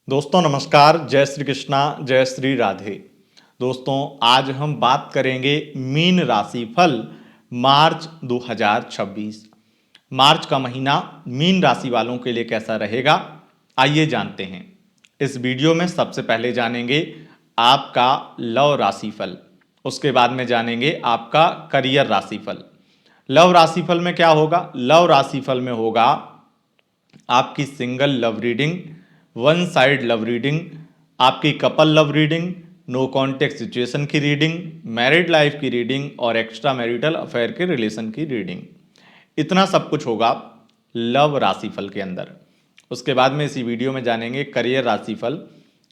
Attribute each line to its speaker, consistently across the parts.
Speaker 1: दोस्तों नमस्कार, जय श्री कृष्णा, जय श्री राधे। दोस्तों आज हम बात करेंगे मीन राशि फल मार्च 2026। मार्च का महीना मीन राशि वालों के लिए कैसा रहेगा, आइए जानते हैं। इस वीडियो में सबसे पहले जानेंगे आपका लव राशिफल, उसके बाद में जानेंगे आपका करियर राशिफल। लव राशिफल में क्या होगा? लव राशिफल में होगा आपकी single love reading, one side love reading, आपकी couple love reading, no contact situation की रीडिंग, मैरिड लाइफ की रीडिंग और एक्स्ट्रा मैरिटल अफेयर के रिलेशन की रीडिंग। इतना सब कुछ होगा लव राशिफल के अंदर। उसके बाद में इसी वीडियो में जानेंगे करियर राशिफल।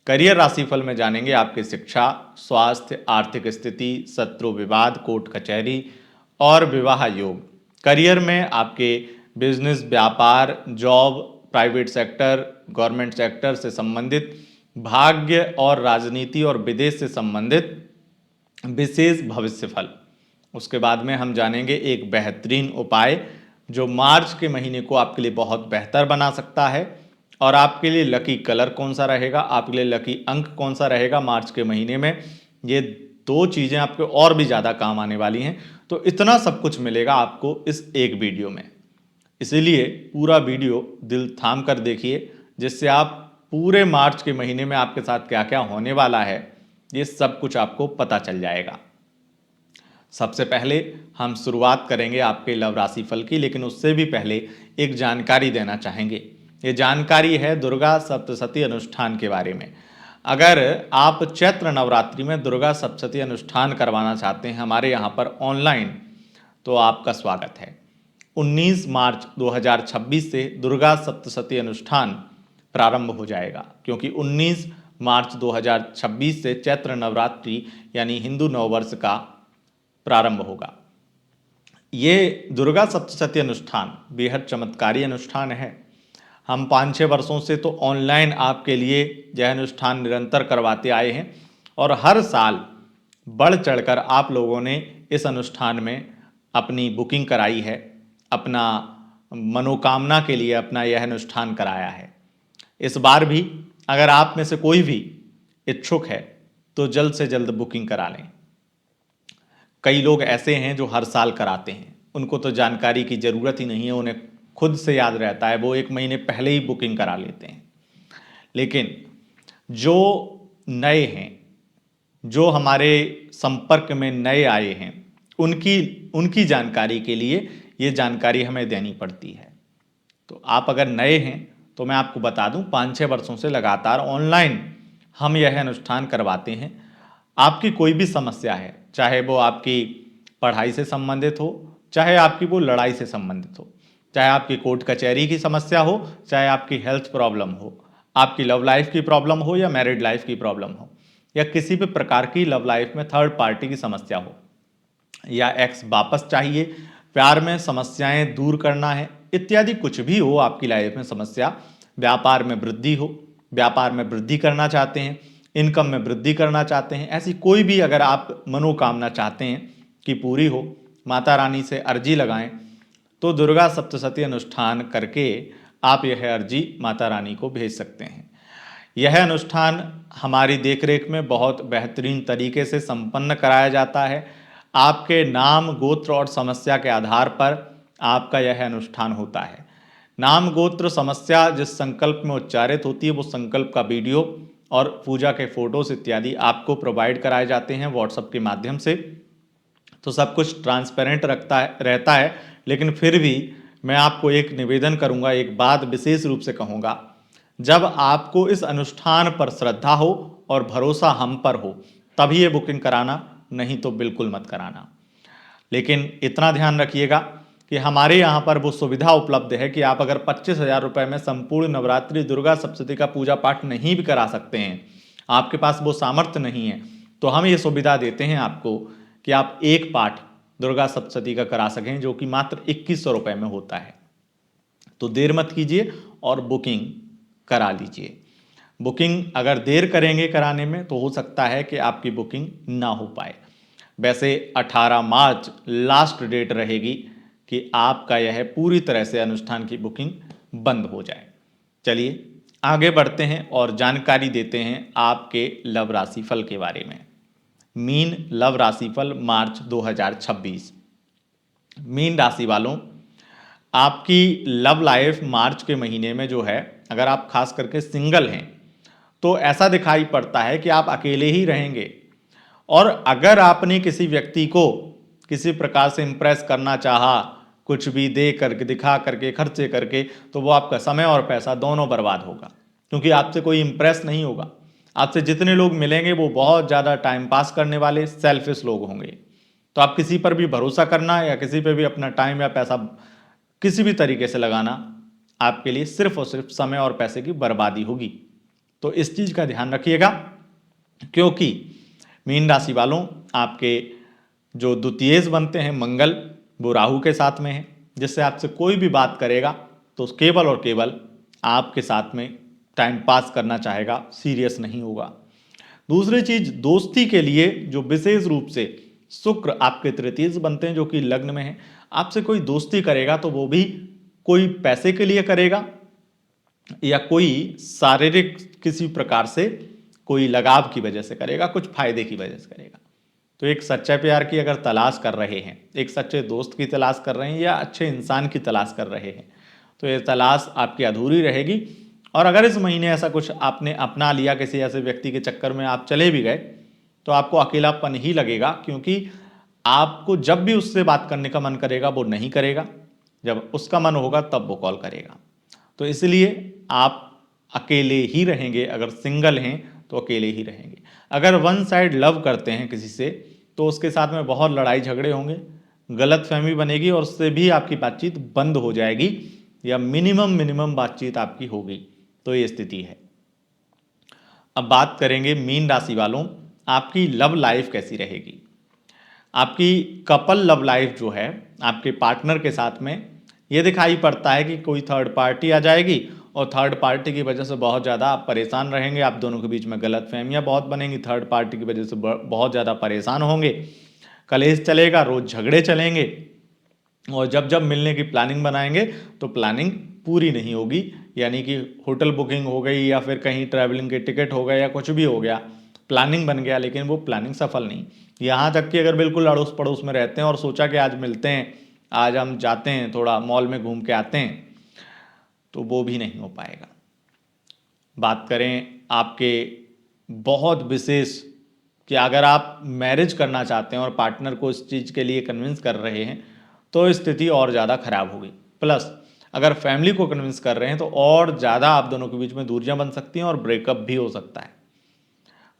Speaker 1: करियर राशिफल में जानेंगे आपकी शिक्षा, स्वास्थ्य, आर्थिक स्थिति, शत्रु विवाद, कोर्ट कचहरी और विवाह योग। करियर में आपके बिजनेस, व्यापार, job, private sector, government sector से संबंधित, भाग्य और राजनीति और विदेश से संबंधित विशेष भविष्य फल। उसके बाद में हम जानेंगे एक बेहतरीन उपाय जो मार्च के महीने को आपके लिए बहुत बेहतर बना सकता है, और आपके लिए लकी कलर कौन सा रहेगा, आपके लिए लकी अंक कौन सा रहेगा मार्च के महीने में। ये दो चीज़ें आपके और भी ज़्यादा काम आने वाली हैं। तो इतना सब कुछ मिलेगा आपको इस एक वीडियो में, इसीलिए पूरा वीडियो दिल थाम कर देखिए, जिससे आप पूरे मार्च के महीने में आपके साथ क्या क्या होने वाला है ये सब कुछ आपको पता चल जाएगा। सबसे पहले हम शुरुआत करेंगे आपके लव राशिफल की, लेकिन उससे भी पहले एक जानकारी देना चाहेंगे। ये जानकारी है दुर्गा सप्तशती अनुष्ठान के बारे में। अगर आप चैत्र नवरात्रि में दुर्गा सप्तशती अनुष्ठान करवाना चाहते हैं हमारे यहाँ पर ऑनलाइन, तो आपका स्वागत है। 19 मार्च 2026 से दुर्गा सप्तशती अनुष्ठान प्रारंभ हो जाएगा, क्योंकि 19 मार्च 2026 से चैत्र नवरात्रि यानी हिंदू नववर्ष का प्रारंभ होगा। ये दुर्गा सप्तशती अनुष्ठान बेहद चमत्कारी अनुष्ठान है। हम 5-6 वर्षों से तो ऑनलाइन आपके लिए यह अनुष्ठान निरंतर करवाते आए हैं, और हर साल बढ़ चढ़कर आप लोगों ने इस अनुष्ठान में अपनी बुकिंग कराई है, अपना मनोकामना के लिए अपना यह अनुष्ठान कराया है। इस बार भी अगर आप में से कोई भी इच्छुक है तो जल्द से जल्द बुकिंग करा लें। कई लोग ऐसे हैं जो हर साल कराते हैं, उनको तो जानकारी की ज़रूरत ही नहीं है, उन्हें खुद से याद रहता है, वो 1 महीने पहले ही बुकिंग करा लेते हैं। लेकिन जो नए हैं, जो हमारे संपर्क में नए आए हैं, उनकी जानकारी के लिए ये जानकारी हमें देनी पड़ती है। तो आप अगर नए हैं तो मैं आपको बता दूं, 5-6 वर्षों से लगातार ऑनलाइन हम यह अनुष्ठान करवाते हैं। आपकी कोई भी समस्या है, चाहे वो आपकी पढ़ाई से संबंधित हो, चाहे आपकी वो लड़ाई से संबंधित हो, चाहे आपकी कोर्ट कचहरी की समस्या हो, चाहे आपकी हेल्थ प्रॉब्लम हो, आपकी लव लाइफ की प्रॉब्लम हो या मैरिड लाइफ की प्रॉब्लम हो, या किसी भी प्रकार की लव लाइफ में थर्ड पार्टी की समस्या हो, या एक्स वापस चाहिए, प्यार में समस्याएं दूर करना है, इत्यादि कुछ भी हो आपकी लाइफ में समस्या, व्यापार में वृद्धि हो, व्यापार में वृद्धि करना चाहते हैं, इनकम में वृद्धि करना चाहते हैं, ऐसी कोई भी अगर आप मनोकामना चाहते हैं कि पूरी हो, माता रानी से अर्जी लगाएं, तो दुर्गा सप्तशती अनुष्ठान करके आप यह अर्जी माता रानी को भेज सकते हैं। यह अनुष्ठान हमारी देखरेख में बहुत बेहतरीन तरीके से संपन्न कराया जाता है। आपके नाम, गोत्र और समस्या के आधार पर आपका यह अनुष्ठान होता है। नाम, गोत्र, समस्या जिस संकल्प में उच्चारित होती है, वो संकल्प का वीडियो और पूजा के फोटोज इत्यादि आपको प्रोवाइड कराए जाते हैं व्हाट्सएप के माध्यम से। तो सब कुछ ट्रांसपेरेंट रहता है, लेकिन फिर भी मैं आपको एक निवेदन करूंगा, एक बात विशेष रूप से कहूँगा, जब आपको इस अनुष्ठान पर श्रद्धा हो और भरोसा हम पर हो तभी ये बुकिंग कराना, नहीं तो बिल्कुल मत कराना। लेकिन इतना ध्यान रखिएगा कि हमारे यहाँ पर वो सुविधा उपलब्ध है कि आप अगर 25,000 रुपये में संपूर्ण नवरात्रि दुर्गा सप्तशती का पूजा पाठ नहीं भी करा सकते हैं, आपके पास वो सामर्थ्य नहीं है, तो हम ये सुविधा देते हैं आपको कि आप एक पाठ दुर्गा सप्तशती का करा सकें, जो कि मात्र 2100 रुपये में होता है। तो देर मत कीजिए और बुकिंग करा लीजिए। बुकिंग अगर देर करेंगे कराने में तो हो सकता है कि आपकी बुकिंग ना हो पाए। वैसे 18 मार्च लास्ट डेट रहेगी कि आपका यह पूरी तरह से अनुष्ठान की बुकिंग बंद हो जाए। चलिए आगे बढ़ते हैं और जानकारी देते हैं आपके लव राशिफल के बारे में। मीन लव राशिफल मार्च 2026। मीन राशि वालों, आपकी लव लाइफ मार्च के महीने में जो है, अगर आप खास करके सिंगल हैं तो ऐसा दिखाई पड़ता है कि आप अकेले ही रहेंगे। और अगर आपने किसी व्यक्ति को किसी प्रकार से इम्प्रेस करना चाहा, कुछ भी दे करके, दिखा करके, खर्चे करके, तो वो आपका समय और पैसा दोनों बर्बाद होगा, क्योंकि आपसे कोई इम्प्रेस नहीं होगा। आपसे जितने लोग मिलेंगे वो बहुत ज़्यादा टाइम पास करने वाले सेल्फिश लोग होंगे। तो आप किसी पर भी भरोसा करना या किसी पर भी अपना टाइम या पैसा किसी भी तरीके से लगाना आपके लिए सिर्फ और सिर्फ समय और पैसे की बर्बादी होगी। तो इस चीज़ का ध्यान रखिएगा, क्योंकि मीन राशि वालों, आपके जो द्वितीयेश बनते हैं मंगल, वो राहु के साथ में है, जिससे आपसे कोई भी बात करेगा तो केवल और केवल आपके साथ में टाइम पास करना चाहेगा, सीरियस नहीं होगा। दूसरी चीज, दोस्ती के लिए जो विशेष रूप से शुक्र आपके तृतीय बनते हैं जो कि लग्न में है, आपसे कोई दोस्ती करेगा तो वो भी कोई पैसे के लिए करेगा या कोई शारीरिक किसी प्रकार से कोई लगाव की वजह से करेगा, कुछ फायदे की वजह से करेगा। तो एक सच्चे प्यार की अगर तलाश कर रहे हैं, एक सच्चे दोस्त की तलाश कर रहे हैं या अच्छे इंसान की तलाश कर रहे हैं, तो ये तलाश आपकी अधूरी रहेगी। और अगर इस महीने ऐसा कुछ आपने अपना लिया, किसी ऐसे व्यक्ति के चक्कर में आप चले भी गए, तो आपको अकेलापन ही लगेगा, क्योंकि आपको जब भी उससे बात करने का मन करेगा वो नहीं करेगा, जब उसका मन होगा तब वो कॉल करेगा। तो इसलिए आप अकेले ही रहेंगे। अगर सिंगल हैं तो अकेले ही रहेंगे। अगर वन साइड लव करते हैं किसी से तो उसके साथ में बहुत लड़ाई झगड़े होंगे, गलत फहमी बनेगी और उससे भी आपकी बातचीत बंद हो जाएगी या मिनिमम बातचीत आपकी होगी। तो ये स्थिति है। अब बात करेंगे मीन राशि वालों, आपकी लव लाइफ कैसी रहेगी। आपकी कपल लव लाइफ जो है आपके पार्टनर के साथ में, ये दिखाई पड़ता है कि कोई थर्ड पार्टी आ जाएगी और थर्ड पार्टी की वजह से बहुत ज़्यादा आप परेशान रहेंगे। आप दोनों के बीच में गलत फहमियाँ बहुत बनेंगी, थर्ड पार्टी की वजह से बहुत ज़्यादा परेशान होंगे, कलेश चलेगा, रोज़ झगड़े चलेंगे। और जब जब मिलने की प्लानिंग बनाएंगे तो प्लानिंग पूरी नहीं होगी, यानी कि होटल बुकिंग हो गई या फिर कहीं ट्रैवलिंग के टिकट हो गए या कुछ भी हो गया, प्लानिंग बन गया लेकिन वो प्लानिंग सफल नहीं। यहाँ तक कि अगर बिल्कुल अड़ोस पड़ोस में रहते हैं और सोचा कि आज मिलते हैं, आज हम जाते हैं थोड़ा मॉल में घूम के आते हैं, तो वो भी नहीं हो पाएगा। बात करें आपके बहुत विशेष कि अगर आप मैरिज करना चाहते हैं और पार्टनर को इस चीज़ के लिए कन्विंस कर रहे हैं तो स्थिति और ज़्यादा खराब होगी। प्लस अगर फैमिली को कन्विंस कर रहे हैं तो और ज़्यादा आप दोनों के बीच में दूरियां बन सकती हैं और ब्रेकअप भी हो सकता है।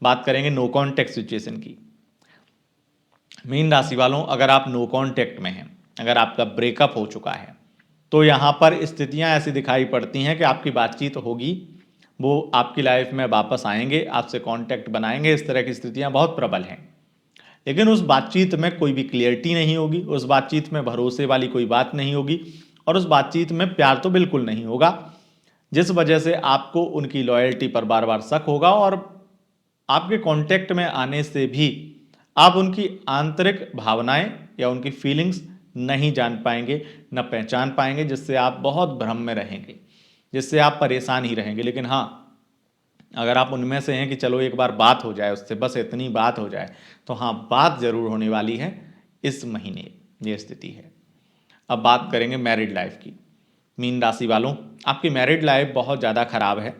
Speaker 1: बात करेंगे नो कॉन्टैक्ट सिचुएशन की। मीन राशि वालों, अगर आप नो कॉन्टैक्ट में हैं, अगर आपका ब्रेकअप हो चुका है, तो यहाँ पर स्थितियाँ ऐसी दिखाई पड़ती हैं कि आपकी बातचीत होगी, वो आपकी लाइफ में वापस आएंगे, आपसे कांटेक्ट बनाएंगे। इस तरह की स्थितियाँ बहुत प्रबल हैं, लेकिन उस बातचीत में कोई भी क्लियरिटी नहीं होगी, उस बातचीत में भरोसे वाली कोई बात नहीं होगी और उस बातचीत में प्यार तो बिल्कुल नहीं होगा, जिस वजह से आपको उनकी लॉयल्टी पर बार बार शक होगा और आपके कांटेक्ट में आने से भी आप उनकी आंतरिक भावनाएं या उनकी फीलिंग्स नहीं जान पाएंगे, न पहचान पाएंगे, जिससे आप बहुत भ्रम में रहेंगे, जिससे आप परेशान ही रहेंगे। लेकिन हाँ, अगर आप उनमें से हैं कि चलो एक बार बात हो जाए उससे, बस इतनी बात हो जाए, तो हाँ, बात जरूर होने वाली है इस महीने, ये स्थिति है। अब बात करेंगे मैरिड लाइफ की। मीन राशि वालों, आपकी मैरिड लाइफ बहुत ज़्यादा खराब है।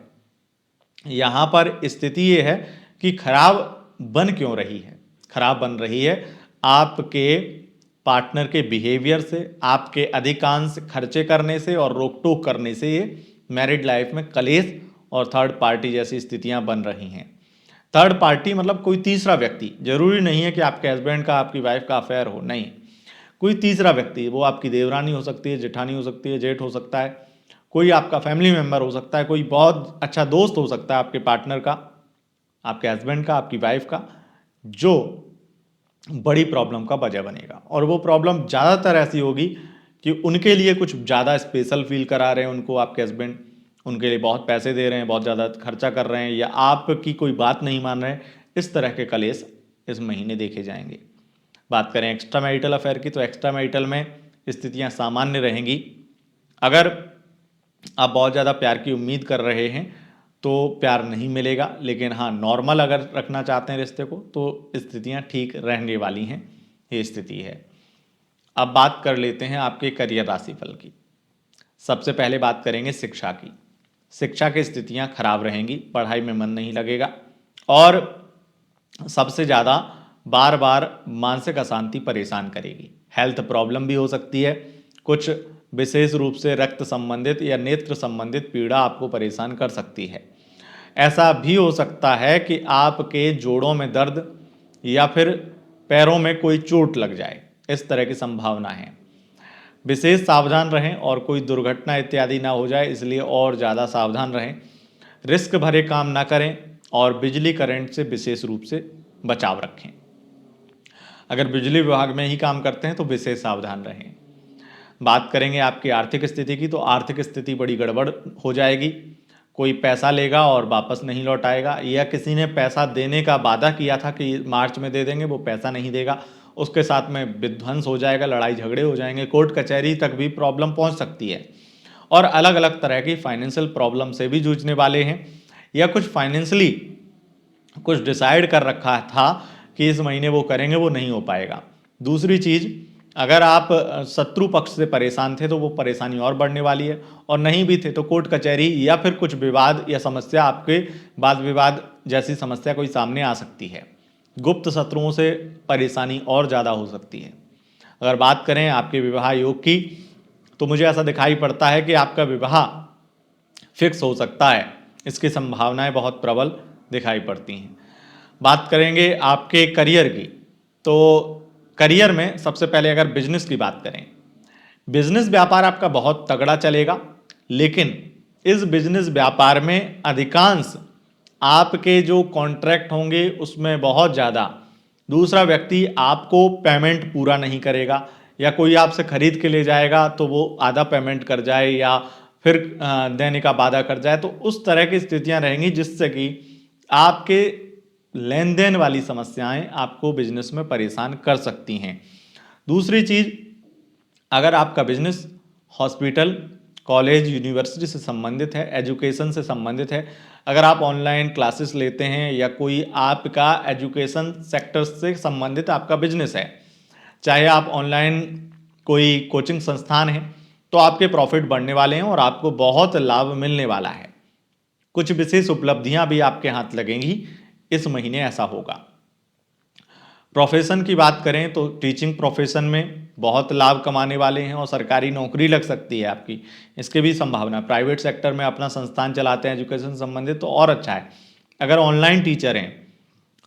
Speaker 1: यहाँ पर स्थिति ये है कि खराब बन क्यों रही है? खराब बन रही है आपके पार्टनर के बिहेवियर से, आपके अधिकांश खर्चे करने से और रोक टोक करने से ये मैरिड लाइफ में कलेश और थर्ड पार्टी जैसी स्थितियां बन रही हैं। थर्ड पार्टी मतलब कोई तीसरा व्यक्ति, जरूरी नहीं है कि आपके हस्बैंड का आपकी वाइफ का अफेयर हो, नहीं, कोई तीसरा व्यक्ति, वो आपकी देवरानी हो सकती है, जेठानी हो सकती है, जेठ हो सकता है, कोई आपका फैमिली मेम्बर हो सकता है, कोई बहुत अच्छा दोस्त हो सकता है आपके पार्टनर का, आपके हस्बैंड का, आपकी वाइफ का, जो बड़ी प्रॉब्लम का वजह बनेगा। और वो प्रॉब्लम ज़्यादातर ऐसी होगी कि उनके लिए कुछ ज़्यादा स्पेशल फील करा रहे हैं उनको आपके हस्बैंड, उनके लिए बहुत पैसे दे रहे हैं, बहुत ज़्यादा खर्चा कर रहे हैं, या आपकी कोई बात नहीं मान रहे हैं। इस तरह के कलेश इस महीने देखे जाएंगे। बात करें एक्स्ट्रा मैरिटल अफेयर की, तो एक्स्ट्रा मैरिटल में स्थितियाँ सामान्य रहेंगी। अगर आप बहुत ज़्यादा प्यार की उम्मीद कर रहे हैं तो प्यार नहीं मिलेगा, लेकिन हाँ नॉर्मल अगर रखना चाहते हैं रिश्ते को तो स्थितियाँ ठीक रहने वाली हैं, ये स्थिति है। अब बात कर लेते हैं आपके करियर राशिफल की। सबसे पहले बात करेंगे शिक्षा की। शिक्षा की स्थितियां खराब रहेंगी, पढ़ाई में मन नहीं लगेगा और सबसे ज़्यादा बार बार मानसिक अशांति परेशान करेगी। हेल्थ प्रॉब्लम भी हो सकती है, कुछ विशेष रूप से रक्त संबंधित या नेत्र संबंधित पीड़ा आपको परेशान कर सकती है। ऐसा भी हो सकता है कि आपके जोड़ों में दर्द या फिर पैरों में कोई चोट लग जाए, इस तरह की संभावना है। विशेष सावधान रहें और कोई दुर्घटना इत्यादि ना हो जाए, इसलिए और ज़्यादा सावधान रहें। रिस्क भरे काम ना करें और बिजली करंट से विशेष रूप से बचाव रखें। अगर बिजली विभाग में ही काम करते हैं तो विशेष सावधान रहें। बात करेंगे आपकी आर्थिक स्थिति की, तो आर्थिक स्थिति बड़ी गड़बड़ हो जाएगी। कोई पैसा लेगा और वापस नहीं लौटाएगा, या किसी ने पैसा देने का वादा किया था कि मार्च में दे देंगे, वो पैसा नहीं देगा, उसके साथ में विध्वंस हो जाएगा, लड़ाई झगड़े हो जाएंगे, कोर्ट कचहरी तक भी प्रॉब्लम पहुंच सकती है। और अलग अलग तरह की फाइनेंशियल प्रॉब्लम से भी जूझने वाले हैं, या कुछ फाइनेंशियली कुछ डिसाइड कर रखा था कि इस महीने वो करेंगे, वो नहीं हो पाएगा। दूसरी चीज़, अगर आप शत्रु पक्ष से परेशान थे तो वो परेशानी और बढ़ने वाली है, और नहीं भी थे तो कोर्ट कचहरी या फिर कुछ विवाद या समस्या, आपके वाद विवाद जैसी समस्या कोई सामने आ सकती है। गुप्त शत्रुओं से परेशानी और ज़्यादा हो सकती है। अगर बात करें आपके विवाह योग की, तो मुझे ऐसा दिखाई पड़ता है कि आपका विवाह फिक्स हो सकता है, इसकी संभावनाएं बहुत प्रबल दिखाई पड़ती हैं। बात करेंगे आपके करियर की, तो करियर में सबसे पहले अगर बिजनेस की बात करें, बिजनेस व्यापार आपका बहुत तगड़ा चलेगा, लेकिन इस बिजनेस व्यापार में अधिकांश आपके जो कॉन्ट्रैक्ट होंगे उसमें बहुत ज़्यादा दूसरा व्यक्ति आपको पेमेंट पूरा नहीं करेगा, या कोई आपसे खरीद के ले जाएगा तो वो आधा पेमेंट कर जाए या फिर देने का वादा कर जाए, तो उस तरह की स्थितियां रहेंगी जिससे कि आपके लेन देन वाली समस्याएं आपको बिजनेस में परेशान कर सकती हैं। दूसरी चीज़, अगर आपका बिजनेस हॉस्पिटल, कॉलेज, यूनिवर्सिटी से संबंधित है, एजुकेशन से संबंधित है, अगर आप ऑनलाइन क्लासेस लेते हैं या कोई आपका एजुकेशन सेक्टर से संबंधित आपका बिजनेस है, चाहे आप ऑनलाइन कोई कोचिंग संस्थान है, तो आपके प्रॉफिट बढ़ने वाले हैं और आपको बहुत लाभ मिलने वाला है। कुछ विशेष उपलब्धियां भी आपके हाथ लगेंगी इस महीने, ऐसा होगा। प्रोफेशन की बात करें तो टीचिंग प्रोफेशन में बहुत लाभ कमाने वाले हैं और सरकारी नौकरी लग सकती है आपकी, इसकी भी संभावना। प्राइवेट सेक्टर में अपना संस्थान चलाते हैं एजुकेशन संबंधित तो और अच्छा है। अगर ऑनलाइन टीचर हैं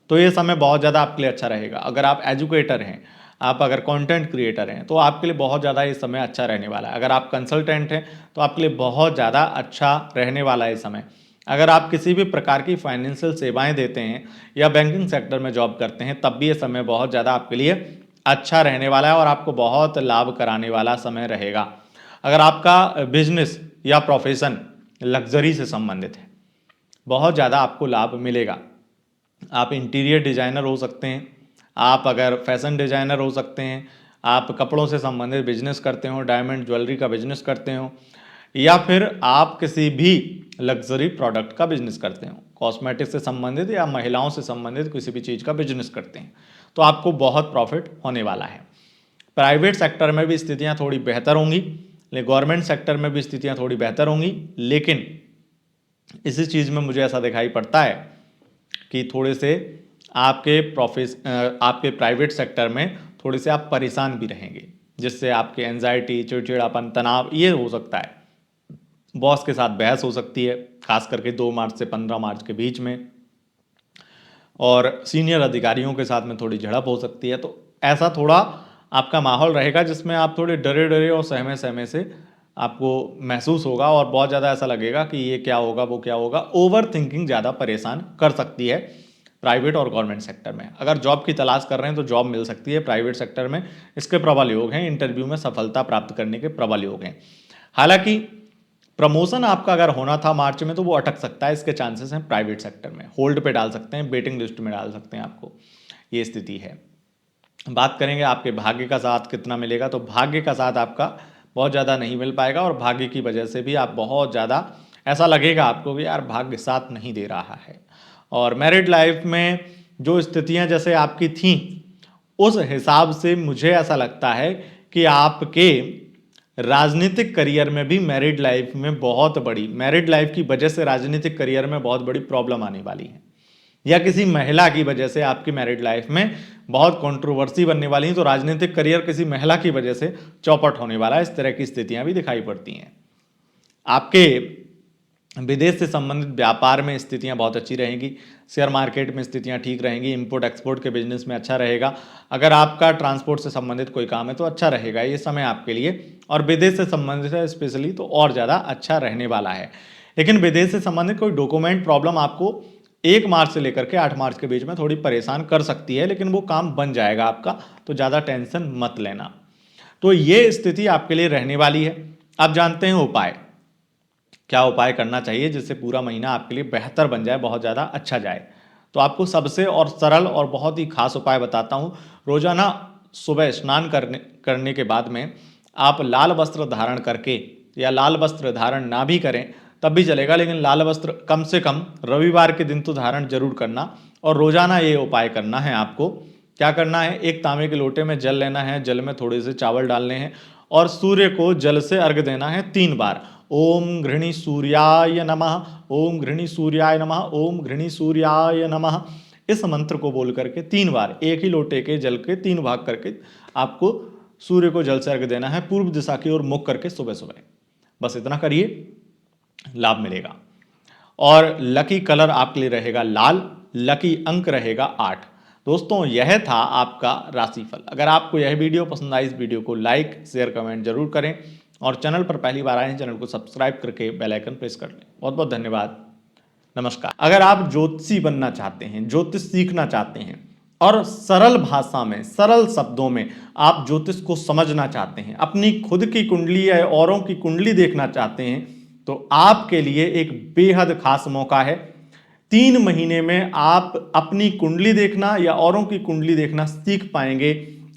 Speaker 1: तो ये समय बहुत ज़्यादा आपके लिए अच्छा रहेगा। अगर आप एजुकेटर हैं, आप अगर कंटेंट क्रिएटर हैं, तो आपके लिए बहुत ज़्यादा ये समय अच्छा रहने वाला है। अगर आप कंसल्टेंट हैं तो आपके लिए बहुत ज़्यादा अच्छा रहने वाला है समय। अगर आप किसी भी प्रकार की फाइनेंशियल सेवाएं देते हैं या बैंकिंग सेक्टर में जॉब करते हैं, तब भी ये समय बहुत ज़्यादा आपके लिए अच्छा रहने वाला है और आपको बहुत लाभ कराने वाला समय रहेगा। अगर आपका बिजनेस या प्रोफेशन लग्जरी से संबंधित है, बहुत ज़्यादा आपको लाभ मिलेगा। आप इंटीरियर डिज़ाइनर हो सकते हैं, आप अगर फैशन डिज़ाइनर हो सकते हैं, आप कपड़ों से संबंधित बिजनेस करते हो, डायमंड ज्वेलरी का बिजनेस करते हो, या फिर आप किसी भी लग्जरी प्रोडक्ट का बिजनेस करते हो, कॉस्मेटिक्स से संबंधित या महिलाओं से संबंधित किसी भी चीज़ का बिजनेस करते हैं, तो आपको बहुत प्रॉफिट होने वाला है। प्राइवेट सेक्टर में भी स्थितियां थोड़ी बेहतर होंगी, लेकिन गवर्नमेंट सेक्टर में भी स्थितियां थोड़ी बेहतर होंगी, लेकिन इसी चीज़ में मुझे ऐसा दिखाई पड़ता है कि थोड़े से आपके प्राइवेट सेक्टर में थोड़े से आप परेशान भी रहेंगे, जिससे आपके एंजाइटी, चिड़चिड़ापन, तनाव ये हो सकता है। बॉस के साथ बहस हो सकती है, खास करके 2 मार्च से 15 मार्च के बीच में, और सीनियर अधिकारियों के साथ में थोड़ी झड़प हो सकती है। तो ऐसा थोड़ा आपका माहौल रहेगा जिसमें आप थोड़े डरे डरे और सहमे सहमे से आपको महसूस होगा और बहुत ज़्यादा ऐसा लगेगा कि ये क्या होगा, वो क्या होगा। ओवर थिंकिंग ज़्यादा परेशान कर सकती है प्राइवेट और गवर्नमेंट सेक्टर में। अगर जॉब की तलाश कर रहे हैं तो जॉब मिल सकती है प्राइवेट सेक्टर में, इसके प्रबल योग हैं। इंटरव्यू में सफलता प्राप्त करने के प्रबल योग हैं। हालांकि प्रमोशन आपका अगर होना था मार्च में तो वो अटक सकता है, इसके चांसेस हैं प्राइवेट सेक्टर में। होल्ड पे डाल सकते हैं, वेटिंग लिस्ट में डाल सकते हैं आपको, ये स्थिति है। बात करेंगे आपके भाग्य का साथ कितना मिलेगा, तो भाग्य का साथ आपका बहुत ज़्यादा नहीं मिल पाएगा और भाग्य की वजह से भी आप बहुत ज़्यादा ऐसा लगेगा आपको कि यार भाग्य साथ नहीं दे रहा है। और मैरिड लाइफ में जो स्थितियां जैसे आपकी थीं, उस हिसाब से मुझे ऐसा लगता है कि आपके राजनीतिक करियर में भी मैरिड लाइफ में बहुत बड़ी, मैरिड लाइफ की वजह से राजनीतिक करियर में बहुत बड़ी प्रॉब्लम आने वाली है, या किसी महिला की वजह से आपकी मैरिड लाइफ में बहुत कंट्रोवर्सी बनने वाली है, तो राजनीतिक करियर किसी महिला की वजह से चौपट होने वाला है। इस तरह की स्थितियां भी दिखाई पड़ती हैं। आपके विदेश से संबंधित व्यापार में स्थितियां बहुत अच्छी रहेंगी, शेयर मार्केट में स्थितियां ठीक रहेंगी, इंपोर्ट एक्सपोर्ट के बिजनेस में अच्छा रहेगा। अगर आपका ट्रांसपोर्ट से संबंधित कोई काम है तो अच्छा रहेगा ये समय आपके लिए, और विदेश से संबंधित है स्पेशली तो और ज़्यादा अच्छा रहने वाला है। लेकिन विदेश से संबंधित कोई डॉक्यूमेंट प्रॉब्लम आपको 1 मार्च से लेकर के 8 मार्च के बीच में थोड़ी परेशान कर सकती है, लेकिन वो काम बन जाएगा आपका, तो ज़्यादा टेंशन मत लेना। तो ये स्थिति आपके लिए रहने वाली है। अब जानते हैं उपाय, क्या उपाय करना चाहिए जिससे पूरा महीना आपके लिए बेहतर बन जाए, बहुत ज़्यादा अच्छा जाए। तो आपको सबसे और सरल और बहुत ही खास उपाय बताता हूँ। रोजाना सुबह स्नान करने के बाद में आप लाल वस्त्र धारण करके, या लाल वस्त्र धारण ना भी करें तब भी चलेगा, लेकिन लाल वस्त्र कम से कम रविवार के दिन तो धारण जरूर करना। और रोजाना ये उपाय करना है आपको। क्या करना है, एक तांबे के लोटे में जल लेना है, जल में थोड़े से चावल डालने हैं और सूर्य को जल से अर्घ देना है 3 बार। ओम घृणी सूर्याय नमः, ओम घृणी सूर्याय नमः, ओम घृणी सूर्याय नमः। इस मंत्र को बोल करके 3 बार एक ही लोटे के जल के 3 भाग करके आपको सूर्य को जल से अर्घ देना है, पूर्व दिशा की ओर मुख करके सुबह सुबह। बस इतना करिए, लाभ मिलेगा। और लकी कलर आपके लिए रहेगा लाल, लकी अंक रहेगा 8। दोस्तों यह था आपका राशिफल। अगर आपको यह वीडियो पसंद आई, इस वीडियो को लाइक शेयर कमेंट जरूर करें, और चैनल पर पहली बार आए हैं चैनल को सब्सक्राइब करके बेल आइकन प्रेस कर लें। बहुत बहुत धन्यवाद, नमस्कार। अगर आप ज्योतिषी बनना चाहते हैं, ज्योतिष सीखना चाहते हैं, और सरल भाषा में सरल शब्दों में आप ज्योतिष को समझना चाहते हैं, अपनी खुद की कुंडली या औरों की कुंडली देखना चाहते हैं, तो आपके लिए एक बेहद खास मौका है। 3 महीने में आप अपनी कुंडली देखना या औरों की कुंडली देखना सीख पाएंगे।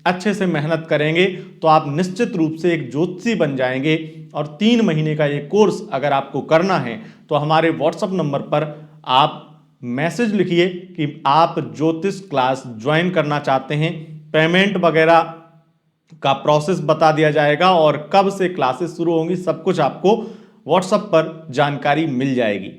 Speaker 1: अच्छे से मेहनत करेंगे तो आप निश्चित रूप से एक ज्योतिषी बन जाएंगे। और 3 महीने का ये कोर्स अगर आपको करना है तो हमारे व्हाट्सएप नंबर पर आप मैसेज लिखिए कि आप ज्योतिष क्लास ज्वाइन करना चाहते हैं। पेमेंट वगैरह का प्रोसेस बता दिया जाएगा और कब से क्लासेस शुरू होंगी सब कुछ आपको व्हाट्सएप पर जानकारी मिल जाएगी।